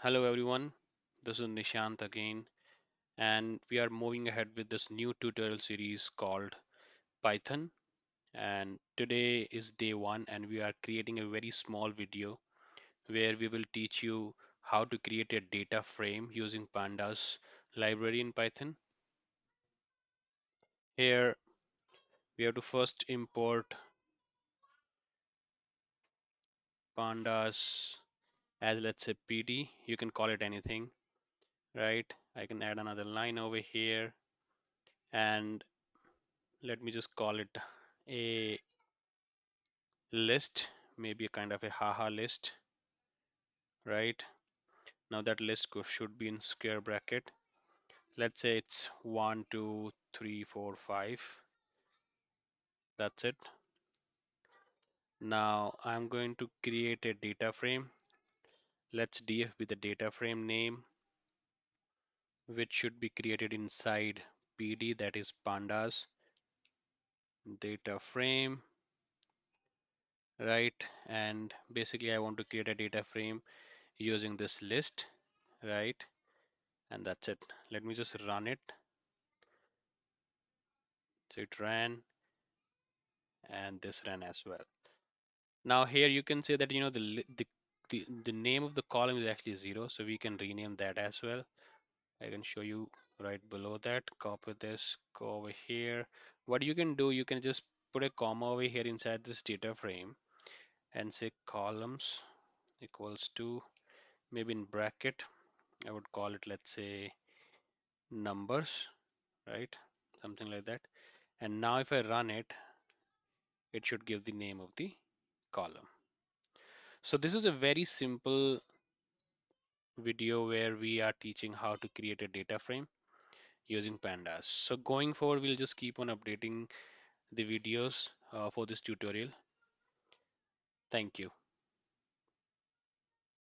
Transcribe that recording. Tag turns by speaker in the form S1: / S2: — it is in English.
S1: Hello everyone, this is Nishant again, and we are moving ahead with this new tutorial series called Python. And today is day one, and we are creating a very small video where we will teach you how to create a data frame using Pandas library in Python. Here we have to first import Pandas as, let's say, PD. You can call it anything, right? I can add another line over here, and let me just call it a list, maybe a kind of a haha list, right? Now that list should be in square bracket. Let's say it's 1, 2, 3, 4, 5. That's it. Now I'm going to create a data frame. Let's df with the data frame name, which should be created inside PD, that is pandas data frame, right? And basically I want to create a data frame using this list, right? And that's it. Let me just run it. So it ran, and this ran as well. Now here you can say that the name of the column is actually 0, so we can rename that as well. I can show you right below that. Copy this, go over here. What you can do, you can just put a comma over here inside this data frame and say columns equals to, maybe in bracket I would call it, let's say, numbers, right? Something like that. And now if I run it, it should give the name of the column. So this is a very simple video where we are teaching how to create a data frame using pandas. So going forward, we'll just keep on updating the videos for this tutorial. Thank you.